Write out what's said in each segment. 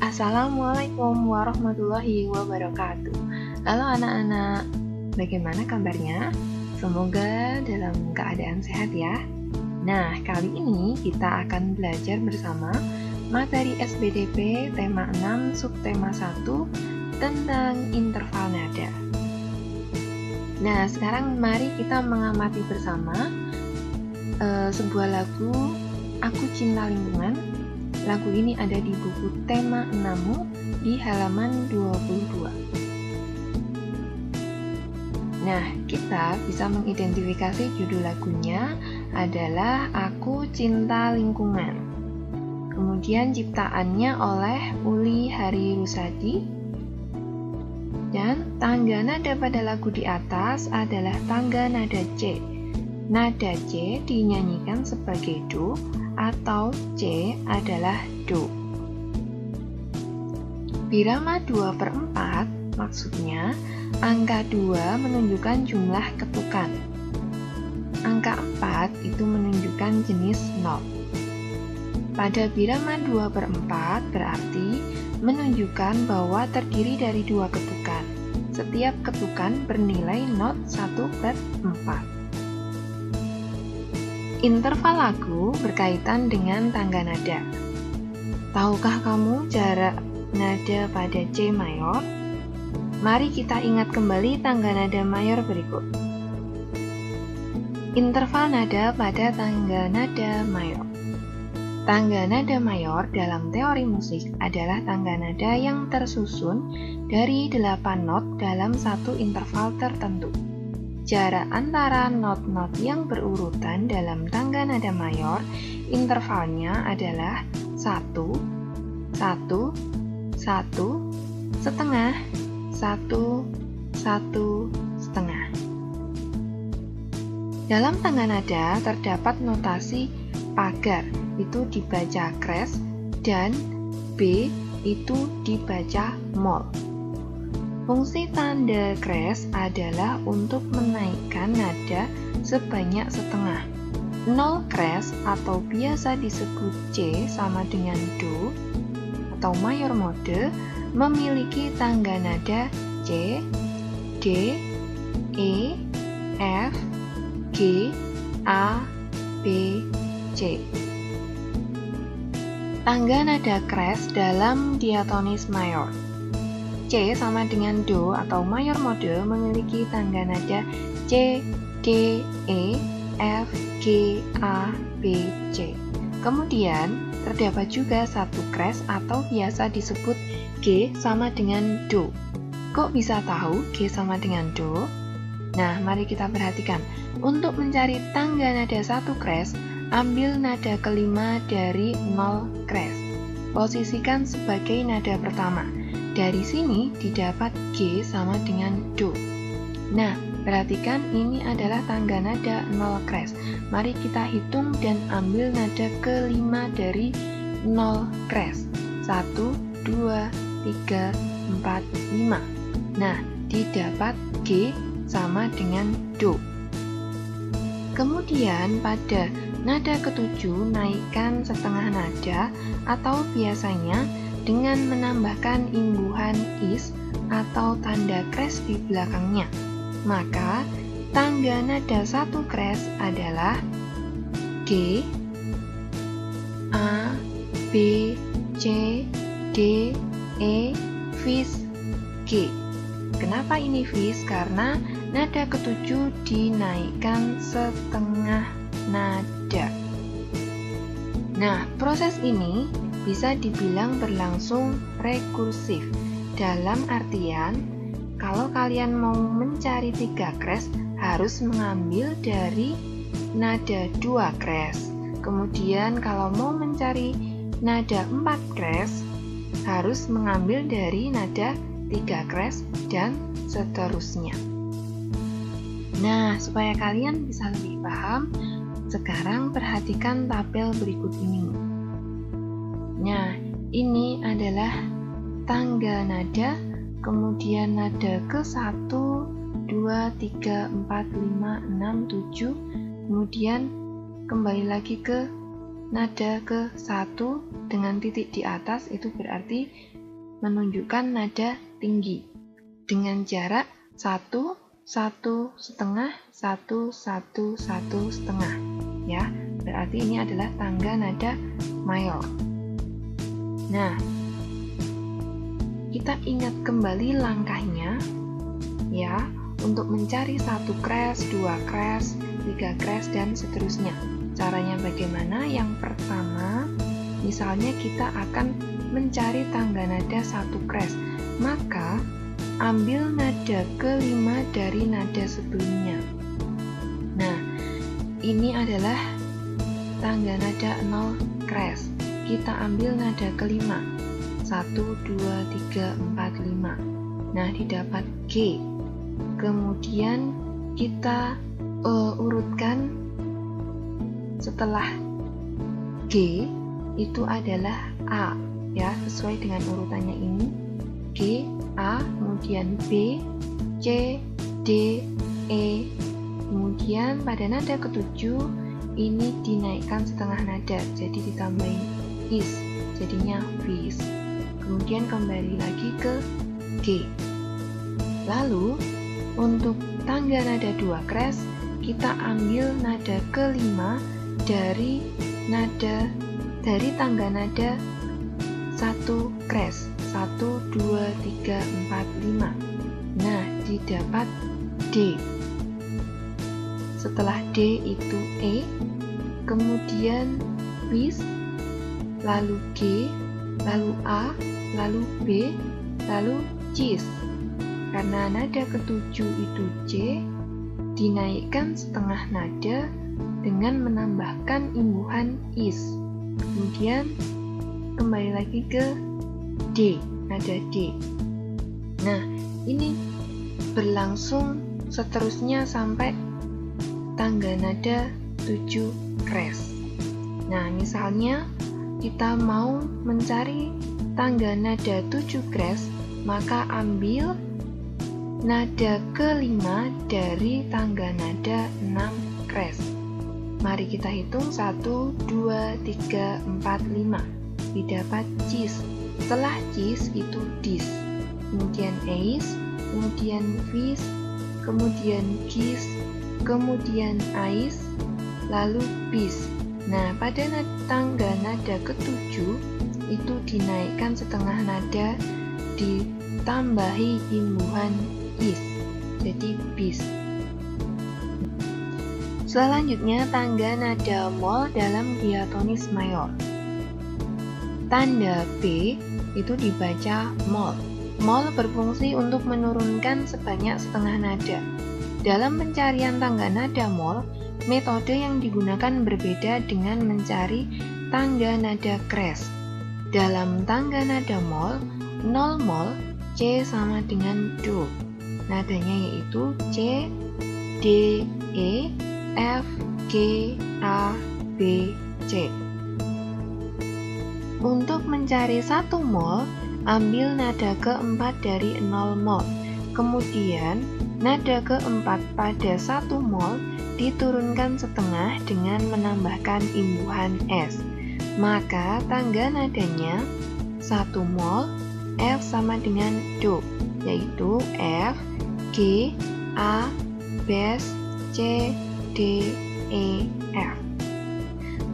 Assalamualaikum warahmatullahi wabarakatuh. Halo anak-anak, bagaimana kabarnya? Semoga dalam keadaan sehat ya. Nah, kali ini kita akan belajar bersama materi SBDP tema 6 subtema 1 tentang interval nada. Nah, sekarang mari kita mengamati bersama sebuah lagu Aku Cinta Lingkungan. Lagu ini ada di buku tema 6 di halaman 22. Nah, kita bisa mengidentifikasi judul lagunya adalah Aku Cinta Lingkungan. Kemudian ciptaannya oleh Uli Hari Rusadi. Dan tangga nada pada lagu di atas adalah tangga nada C. Nada C dinyanyikan sebagai Do atau C adalah Do. Birama 2/4 maksudnya angka 2 menunjukkan jumlah ketukan. Angka 4 itu menunjukkan jenis not. Pada birama 2/4 berarti menunjukkan bahwa terdiri dari 2 ketukan. Setiap ketukan bernilai not 1/4. Interval lagu berkaitan dengan tangga nada. Tahukah kamu jarak nada pada C mayor? Mari kita ingat kembali tangga nada mayor berikut. Interval nada pada tangga nada mayor. Tangga nada mayor dalam teori musik adalah tangga nada yang tersusun dari 8 not dalam satu interval tertentu. Jarak antara not-not yang berurutan dalam tangga nada mayor, intervalnya adalah 1, 1, 1, setengah, 1, 1, setengah. Dalam tangga nada terdapat notasi pagar, itu dibaca kres, dan B itu dibaca mol. Fungsi tanda kres adalah untuk menaikkan nada sebanyak setengah. Nol kres atau biasa disebut C sama dengan Do atau mayor mode memiliki tangga nada C, D, E, F, G, A, B, C. Tangga nada kres dalam diatonis mayor. C sama dengan Do atau mayor mode memiliki tangga nada C, D, E, F, G, A, B, C. Kemudian terdapat juga satu kres atau biasa disebut G sama dengan Do. Kok bisa tahu G sama dengan Do? Nah, mari kita perhatikan. Untuk mencari tangga nada satu kres, ambil nada kelima dari 0 kres. Posisikan sebagai nada pertama. Dari sini didapat G sama dengan Do. Nah, perhatikan ini adalah tangga nada 0 kres. Mari kita hitung dan ambil nada kelima dari 0 kres. 1, 2, 3, 4, 5. Nah, didapat G sama dengan Do. Kemudian pada nada ketujuh naikkan setengah nada atau biasanya dengan menambahkan imbuhan is atau tanda kres di belakangnya. Maka tangga nada satu kres adalah G, A, B, C, D, E, vis, G. Kenapa ini vis? Karena nada ketujuh dinaikkan setengah nada. Nah, proses ini bisa dibilang berlangsung rekursif. Dalam artian, kalau kalian mau mencari 3 kres, harus mengambil dari nada 2 kres. Kemudian kalau mau mencari nada 4 kres, harus mengambil dari nada 3 kres, dan seterusnya. Nah, supaya kalian bisa lebih paham, sekarang perhatikan tabel berikut ini. Nah, ini adalah tangga nada, kemudian nada ke-1, 2, 3, 4, 5, 6, 7, kemudian kembali lagi ke nada ke 1 dengan titik di atas itu berarti menunjukkan nada tinggi. Dengan jarak 1, 1 setengah, 1, 1, 1 setengah. Ya, berarti ini adalah tangga nada mayor. Nah, kita ingat kembali langkahnya ya, untuk mencari 1 crash, 2 crash, 3 crash, dan seterusnya. Caranya bagaimana? Yang pertama, misalnya kita akan mencari tangga nada 1 crash, maka ambil nada ke-5 dari nada sebelumnya. Nah, ini adalah tangga nada 0 crash. Kita ambil nada ke-5. 1, 2, 3, 4, 5. Nah, didapat G. Kemudian kita urutkan setelah G itu adalah A. Ya, sesuai dengan urutannya ini. G, A, kemudian B, C, D, E. Kemudian pada nada ke-7 ini dinaikkan setengah nada, jadi ditambahin is, jadinya bis. Kemudian kembali lagi ke G. Lalu untuk tangga nada 2 crash, kita ambil nada ke-5 dari tangga nada 1 crash. 1, 2, 3, 4, 5. Nah, didapat D. Setelah D itu E, kemudian bis, lalu G, lalu A, lalu B, lalu cis. Karena nada ke-7 itu C, dinaikkan setengah nada dengan menambahkan imbuhan is. Kemudian kembali lagi ke D, nada D. Nah, ini berlangsung seterusnya sampai tangga nada 7 crash. Nah, misalnya kita mau mencari tangga nada 7 crash, maka ambil nada ke-5 dari tangga nada 6 crash. Mari kita hitung 1, 2, 3, 4, 5. Didapat cis. Setelah cis itu dis. Kemudian eis, kemudian vis, kemudian gis, kemudian ais, lalu bis. Nah, pada tangga nada ke-7 itu dinaikkan setengah nada, ditambahi imbuhan is, jadi bis. Selanjutnya tangga nada mol dalam diatonis mayor. Tanda B itu dibaca mol. Mol berfungsi untuk menurunkan sebanyak setengah nada. Dalam pencarian tangga nada mol, metode yang digunakan berbeda dengan mencari tangga nada crash. Dalam tangga nada mol, 0 mol, C sama dengan Do. Nadanya yaitu C, D, E, F, G, A, B, C. Untuk mencari 1 mol, ambil nada ke-4 dari 0 mol. Kemudian, nada ke-4 pada 1 mol diturunkan setengah dengan menambahkan imbuhan S. Maka tangga nadanya 1 mol, F sama dengan Do, yaitu F, G, A, Bes, C, D, E, F.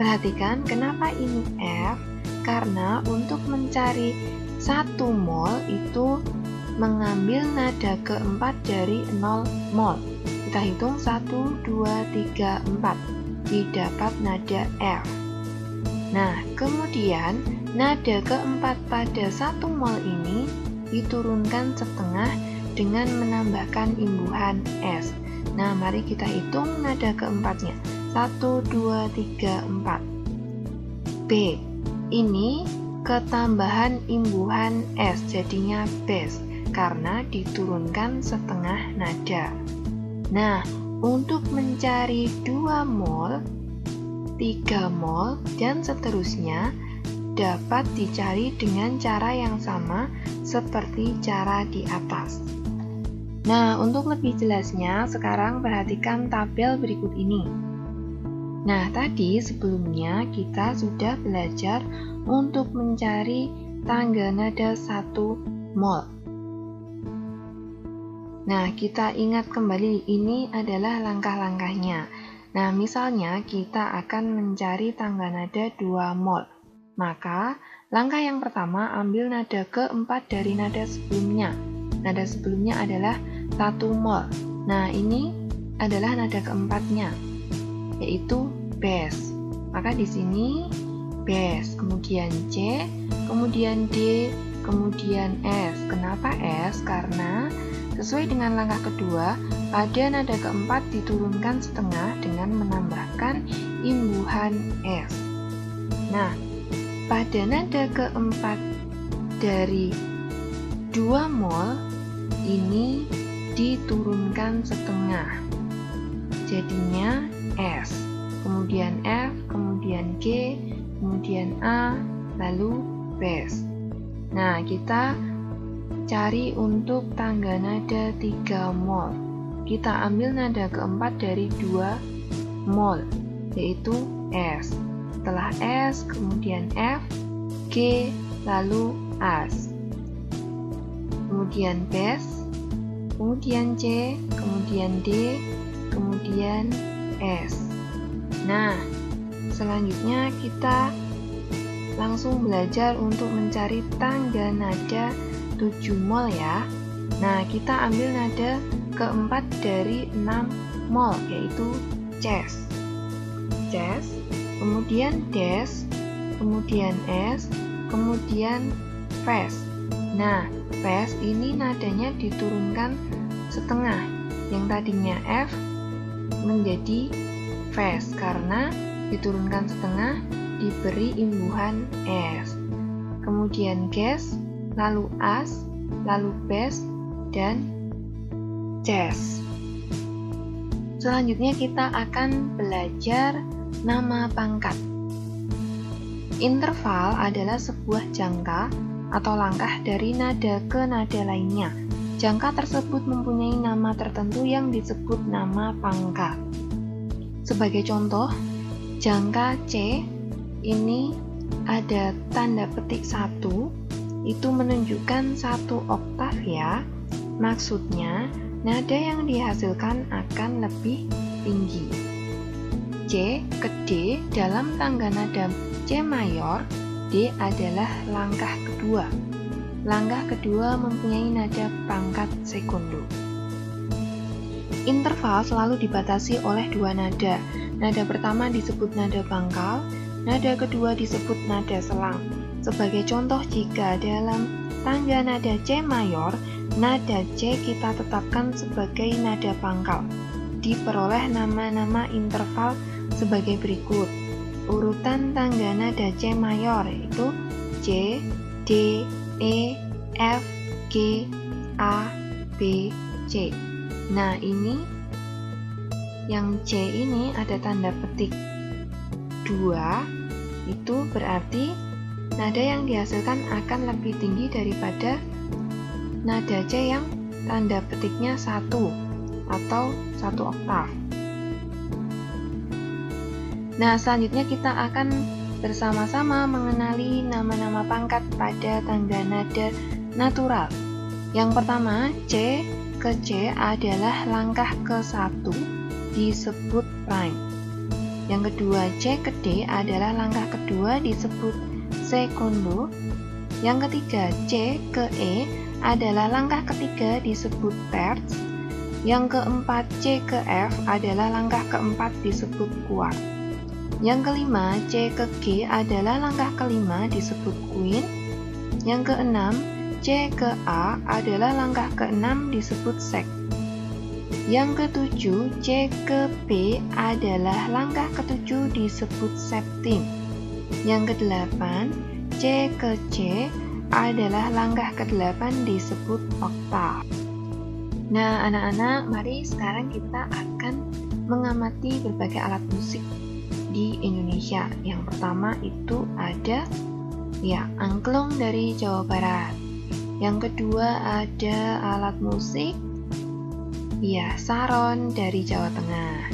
Perhatikan kenapa ini F, karena untuk mencari 1 mol itu mengambil nada ke-4 dari 0 mol. Kita hitung 1, 2, 3, 4. Didapat nada F. Nah, kemudian nada ke-4 pada 1 mol ini diturunkan setengah dengan menambahkan imbuhan S. Nah, mari kita hitung nada ke-4-nya. 1, 2, 3, 4. B. Ini ketambahan imbuhan S, jadinya bes, karena diturunkan setengah nada. Nah, untuk mencari 2 mol, 3 mol, dan seterusnya dapat dicari dengan cara yang sama seperti cara di atas. Nah, untuk lebih jelasnya, sekarang perhatikan tabel berikut ini. Nah, tadi sebelumnya kita sudah belajar untuk mencari tangga nada 1 mol. Nah, kita ingat kembali, ini adalah langkah-langkahnya. Nah, misalnya kita akan mencari tangga nada 2 mol. Maka, langkah yang pertama, ambil nada keempat dari nada sebelumnya. Nada sebelumnya adalah 1 mol. Nah, ini adalah nada keempatnya, yaitu bes. Maka di sini bes, kemudian C, kemudian D, kemudian S. Kenapa S? Karena sesuai dengan langkah kedua, pada nada keempat diturunkan setengah dengan menambahkan imbuhan S. Nah, pada nada keempat dari 2 mol ini diturunkan setengah, jadinya S, kemudian F, kemudian G, kemudian A, lalu bes. Nah, kita cari untuk tangga nada 3 mol. Kita ambil nada keempat dari 2 mol, yaitu S. Setelah S, kemudian F, G, lalu As. Kemudian bes, kemudian C, kemudian D, kemudian S. Nah, selanjutnya kita langsung belajar untuk mencari tangga nada 7 mol ya. Nah, kita ambil nada keempat dari 6 mol, yaitu Ces. Ces, kemudian Des, kemudian S, kemudian Fes. Nah, Fes ini nadanya diturunkan setengah. Yang tadinya F menjadi Fes karena diturunkan setengah, diberi imbuhan S. Kemudian Ges, lalu As, lalu Bes, dan Ces. Selanjutnya kita akan belajar nama pangkat. Interval adalah sebuah jangka atau langkah dari nada ke nada lainnya. Jangka tersebut mempunyai nama tertentu yang disebut nama pangkat. Sebagai contoh, jangka C ini ada tanda petik 1, itu menunjukkan 1 oktav ya. Maksudnya, nada yang dihasilkan akan lebih tinggi. C ke D dalam tangga nada C mayor, D adalah langkah kedua. Langkah kedua mempunyai nada pangkat sekundo. Interval selalu dibatasi oleh 2 nada. Nada pertama disebut nada pangkal, nada kedua disebut nada selang. Sebagai contoh, jika dalam tangga nada C mayor, nada C kita tetapkan sebagai nada pangkal. Diperoleh nama-nama interval sebagai berikut. Urutan tangga nada C mayor yaitu C, D, E, F, G, A, B, C. Nah, ini yang C ini ada tanda petik 2, itu berarti nada yang dihasilkan akan lebih tinggi daripada nada C yang tanda petiknya 1 atau 1 oktav. Nah, selanjutnya kita akan bersama-sama mengenali nama-nama pangkat pada tangga nada natural. Yang pertama, C ke C adalah langkah ke-1, disebut prime. Yang kedua, C ke D adalah langkah kedua, disebut sekundo. Yang ketiga, C ke E adalah langkah ketiga, disebut terts. Yang keempat, C ke F adalah langkah keempat, disebut quart. Yang kelima, C ke G adalah langkah kelima, disebut quint. Yang keenam, C ke A adalah langkah keenam, disebut sect. Yang ketujuh, C ke B adalah langkah ketujuh, disebut septim. Yang kedelapan, C ke C adalah langkah kedelapan, disebut oktav. Nah, anak-anak, mari sekarang kita akan mengamati berbagai alat musik di Indonesia. Yang pertama itu ada angklung dari Jawa Barat. Yang kedua ada alat musik saron dari Jawa Tengah.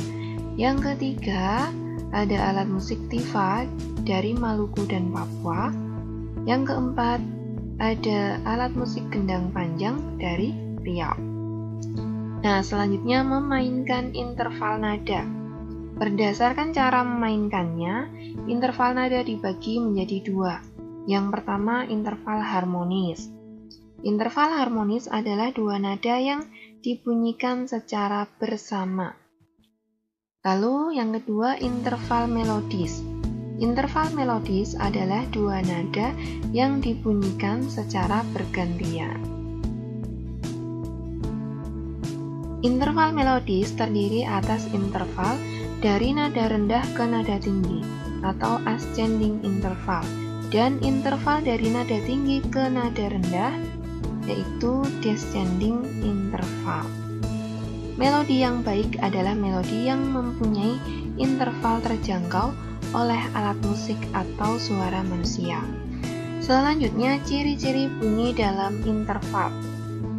Yang ketiga ada alat musik tifa dari Maluku dan Papua. Yang keempat, ada alat musik gendang panjang dari Riau. Nah, selanjutnya memainkan interval nada. Berdasarkan cara memainkannya, interval nada dibagi menjadi dua. Yang pertama, interval harmonis. Interval harmonis adalah dua nada yang dibunyikan secara bersama. Lalu yang kedua, interval melodis. Interval melodis adalah dua nada yang dibunyikan secara bergantian. Interval melodis terdiri atas interval dari nada rendah ke nada tinggi atau ascending interval, dan interval dari nada tinggi ke nada rendah yaitu descending interval. Melodi yang baik adalah melodi yang mempunyai interval terjangkau oleh alat musik atau suara manusia. Selanjutnya, ciri-ciri bunyi dalam interval.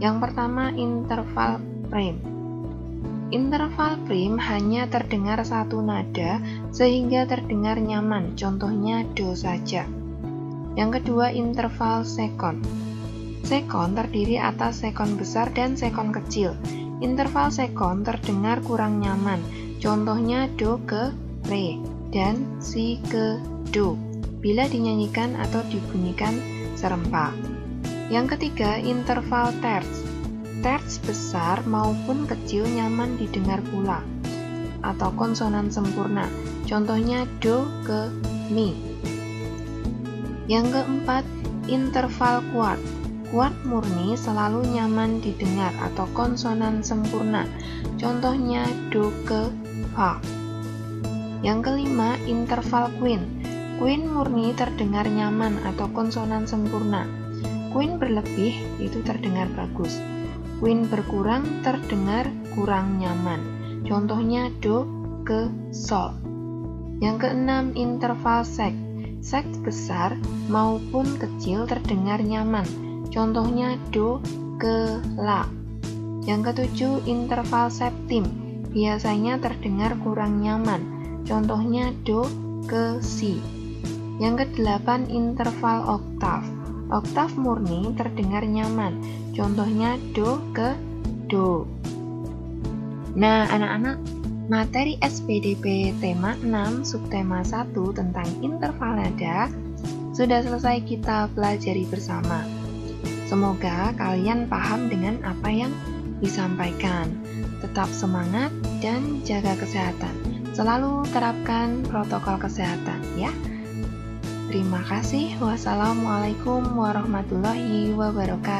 Yang pertama, interval prime. Interval prime hanya terdengar satu nada sehingga terdengar nyaman, contohnya do saja. Yang kedua, interval second. Second terdiri atas second besar dan second kecil. Interval second terdengar kurang nyaman, contohnya do ke re dan si ke do, bila dinyanyikan atau dibunyikan serempak. Yang ketiga, interval terts. Terts besar maupun kecil nyaman didengar pula, atau konsonan sempurna, contohnya do ke mi. Yang keempat, interval quart. Quart murni selalu nyaman didengar atau konsonan sempurna, contohnya do ke fa. Yang kelima, interval quint. Quint murni terdengar nyaman atau konsonan sempurna. Quint berlebih itu terdengar bagus. Quint berkurang terdengar kurang nyaman, contohnya do ke sol. Yang keenam, interval sect. Sect besar maupun kecil terdengar nyaman, contohnya do ke la. Yang ketujuh, interval septim. Biasanya terdengar kurang nyaman, contohnya do ke si. Yang kedelapan, interval oktav. Oktav murni terdengar nyaman, contohnya do ke do. Nah, anak-anak, materi SPDP tema 6 subtema 1 tentang interval nada sudah selesai kita pelajari bersama. Semoga kalian paham dengan apa yang disampaikan. Tetap semangat dan jaga kesehatan. Selalu terapkan protokol kesehatan ya. Terima kasih. Wassalamualaikum warahmatullahi wabarakatuh.